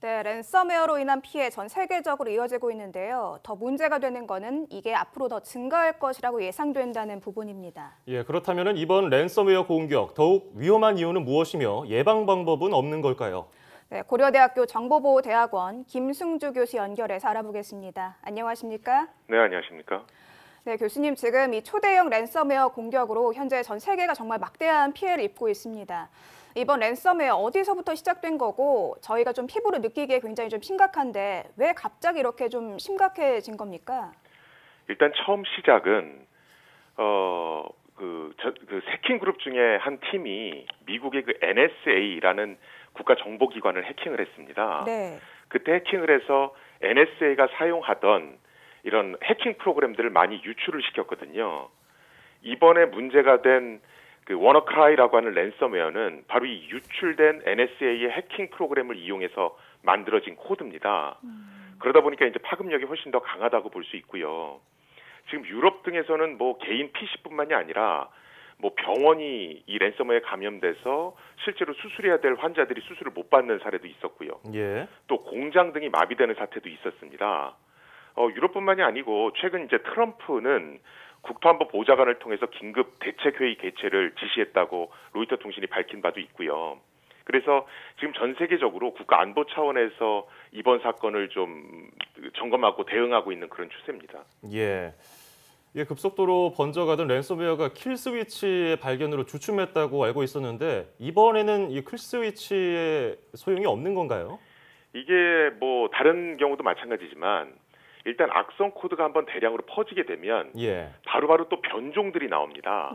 네, 랜섬웨어로 인한 피해 전 세계적으로 이어지고 있는데요. 더 문제가 되는 거는 이게 앞으로 더 증가할 것이라고 예상된다는 부분입니다. 예, 그렇다면 이번 랜섬웨어 공격 더욱 위험한 이유는 무엇이며 예방 방법은 없는 걸까요? 네, 고려대학교 정보보호대학원 김승주 교수 연결해서 알아보겠습니다. 안녕하십니까? 네, 안녕하십니까? 네, 교수님 지금 이 초대형 랜섬웨어 공격으로 현재 전 세계가 정말 막대한 피해를 입고 있습니다. 이번 랜섬웨어 어디서부터 시작된 거고 저희가 좀 피부로 느끼기에 굉장히 좀 심각한데 왜 갑자기 이렇게 좀 심각해진 겁니까? 일단 처음 시작은 해킹 그룹 중에 한 팀이 미국의 그 NSA라는 국가 정보기관을 해킹을 했습니다. 네. 그때 해킹을 해서 NSA가 사용하던 이런 해킹 프로그램들을 많이 유출을 시켰거든요. 이번에 문제가 된 그 워너크라이라고 하는 랜섬웨어는 바로 이 유출된 NSA의 해킹 프로그램을 이용해서 만들어진 코드입니다. 그러다 보니까 이제 파급력이 훨씬 더 강하다고 볼 수 있고요. 지금 유럽 등에서는 뭐 개인 PC뿐만이 아니라 뭐 병원이 이 랜섬웨어에 감염돼서 실제로 수술해야 될 환자들이 수술을 못 받는 사례도 있었고요. 예. 또 공장 등이 마비되는 사태도 있었습니다. 유럽뿐만이 아니고 최근 이제 트럼프는 국토안보보좌관을 통해서 긴급 대책회의 개최를 지시했다고 로이터 통신이 밝힌 바도 있고요. 그래서 지금 전 세계적으로 국가안보 차원에서 이번 사건을 좀 점검하고 대응하고 있는 그런 추세입니다. 예. 이게 급속도로 번져가던 랜섬웨어가 킬스위치의 발견으로 주춤했다고 알고 있었는데 이번에는 이 킬스위치의 소용이 없는 건가요? 이게 뭐 다른 경우도 마찬가지지만 일단 악성 코드가 한번 대량으로 퍼지게 되면 예. 바로바로 또 변종들이 나옵니다.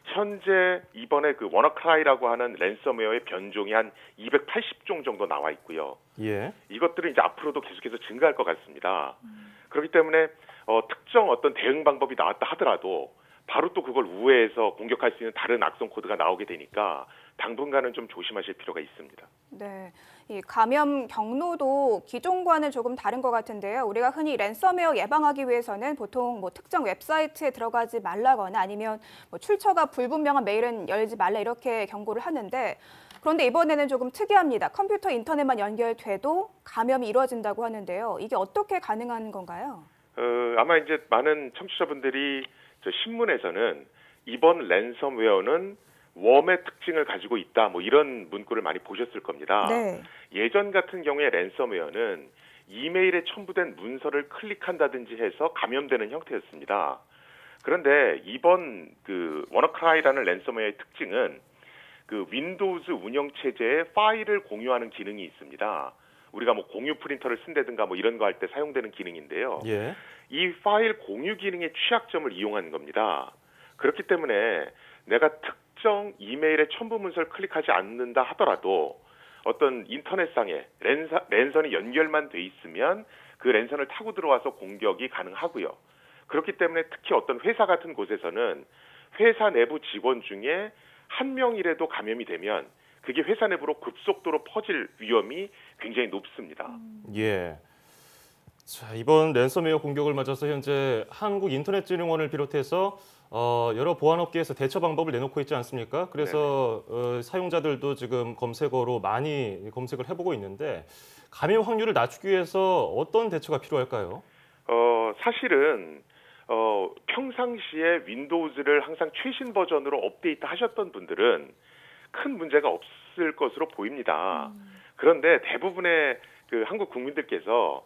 현재 이번에 그 워너크라이라고 하는 랜섬웨어의 변종이 한 280종 정도 나와 있고요. 예. 이것들은 이제 앞으로도 계속해서 증가할 것 같습니다. 그렇기 때문에 특정 어떤 대응 방법이 나왔다 하더라도 바로 또 그걸 우회해서 공격할 수 있는 다른 악성 코드가 나오게 되니까 당분간은 좀 조심하실 필요가 있습니다. 네, 이 감염 경로도 기존과는 조금 다른 것 같은데요. 우리가 흔히 랜섬웨어 예방하기 위해서는 보통 뭐 특정 웹사이트에 들어가지 말라거나 아니면 뭐 출처가 불분명한 메일은 열지 말라 이렇게 경고를 하는데 그런데 이번에는 조금 특이합니다. 컴퓨터 인터넷만 연결돼도 감염이 이루어진다고 하는데요. 이게 어떻게 가능한 건가요? 아마 이제 많은 청취자분들이 저 신문에서는 이번 랜섬웨어는 웜의 특징을 가지고 있다, 뭐 이런 문구를 많이 보셨을 겁니다. 네. 예전 같은 경우에 랜섬웨어는 이메일에 첨부된 문서를 클릭한다든지 해서 감염되는 형태였습니다. 그런데 이번 그 워너크라이라는 랜섬웨어의 특징은 그 윈도우즈 운영 체제에 파일을 공유하는 기능이 있습니다. 우리가 뭐 공유 프린터를 쓴다든가 뭐 이런 거 할 때 사용되는 기능인데요. 예. 이 파일 공유 기능의 취약점을 이용한 겁니다. 그렇기 때문에 내가 특정 이메일의 첨부 문서를 클릭하지 않는다 하더라도 어떤 인터넷상에 랜선이 연결만 돼 있으면 그 랜선을 타고 들어와서 공격이 가능하고요. 그렇기 때문에 특히 어떤 회사 같은 곳에서는 회사 내부 직원 중에 한 명이라도 감염이 되면 그게 회사 내부로 급속도로 퍼질 위험이 굉장히 높습니다. 예. 자, 이번 랜섬웨어 공격을 맞아서 현재 한국인터넷진흥원을 비롯해서 여러 보안업계에서 대처 방법을 내놓고 있지 않습니까? 그래서 사용자들도 지금 검색어로 많이 검색을 해보고 있는데 감염 확률을 낮추기 위해서 어떤 대처가 필요할까요? 사실은 평상시에 윈도우즈를 항상 최신 버전으로 업데이트 하셨던 분들은 큰 문제가 없을 것으로 보입니다. 그런데 대부분의 그 한국 국민들께서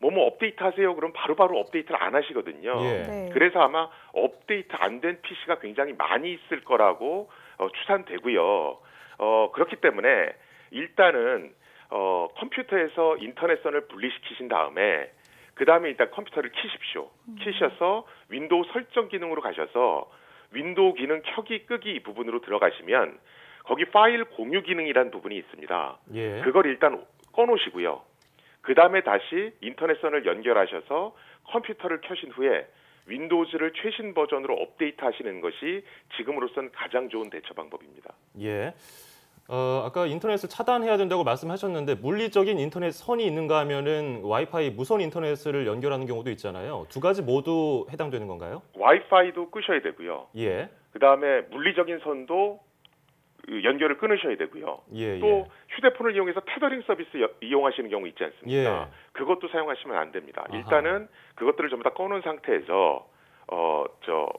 뭐뭐 업데이트 하세요. 그럼 바로바로 업데이트를 안 하시거든요. 예. 네. 그래서 아마 업데이트 안 된 PC가 굉장히 많이 있을 거라고 추산되고요. 그렇기 때문에 일단은 컴퓨터에서 인터넷선을 분리시키신 다음에 그 다음에 일단 컴퓨터를 켜십시오. 켜셔서 윈도우 설정 기능으로 가셔서 윈도우 기능 켜기 끄기 부분으로 들어가시면 거기 파일 공유 기능이라는 부분이 있습니다. 예. 그걸 일단 꺼놓으시고요. 그 다음에 다시 인터넷선을 연결하셔서 컴퓨터를 켜신 후에 윈도우즈를 최신 버전으로 업데이트 하시는 것이 지금으로선 가장 좋은 대처 방법입니다. 예. 아까 인터넷을 차단해야 된다고 말씀하셨는데 물리적인 인터넷 선이 있는가 하면은 와이파이 무선 인터넷을 연결하는 경우도 있잖아요. 두 가지 모두 해당되는 건가요? 와이파이도 끄셔야 되고요. 예. 그 다음에 물리적인 선도 그 연결을 끊으셔야 되고요. 예, 또 예. 휴대폰을 이용해서 테더링 서비스 이용하시는 경우 있지 않습니까? 예. 그것도 사용하시면 안 됩니다. 아하. 일단은 그것들을 전부 다 꺼놓은 상태에서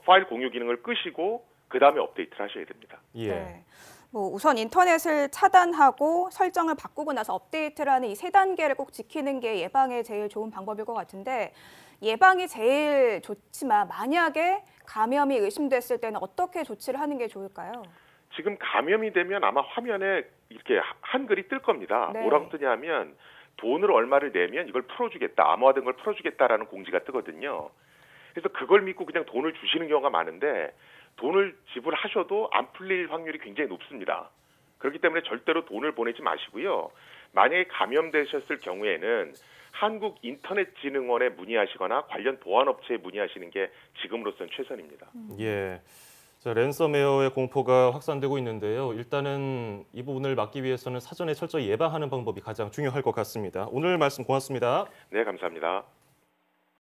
파일 공유 기능을 끄시고 그 다음에 업데이트를 하셔야 됩니다. 예. 네. 뭐 우선 인터넷을 차단하고 설정을 바꾸고 나서 업데이트를 하는 이 세 단계를 꼭 지키는 게 예방에 제일 좋은 방법일 것 같은데 예방이 제일 좋지만 만약에 감염이 의심됐을 때는 어떻게 조치를 하는 게 좋을까요? 지금 감염이 되면 아마 화면에 이렇게 한글이 뜰 겁니다. 네. 뭐라고 뜨냐면 돈을 얼마를 내면 이걸 풀어주겠다, 암호화된 걸 풀어주겠다라는 공지가 뜨거든요. 그래서 그걸 믿고 그냥 돈을 주시는 경우가 많은데 돈을 지불하셔도 안 풀릴 확률이 굉장히 높습니다. 그렇기 때문에 절대로 돈을 보내지 마시고요. 만약에 감염되셨을 경우에는 한국인터넷진흥원에 문의하시거나 관련 보안업체에 문의하시는 게 지금으로서는 최선입니다. 예. 자, 랜섬웨어의 공포가 확산되고 있는데요. 일단은 이 부분을 막기 위해서는 사전에 철저히 예방하는 방법이 가장 중요할 것 같습니다. 오늘 말씀 고맙습니다. 네, 감사합니다.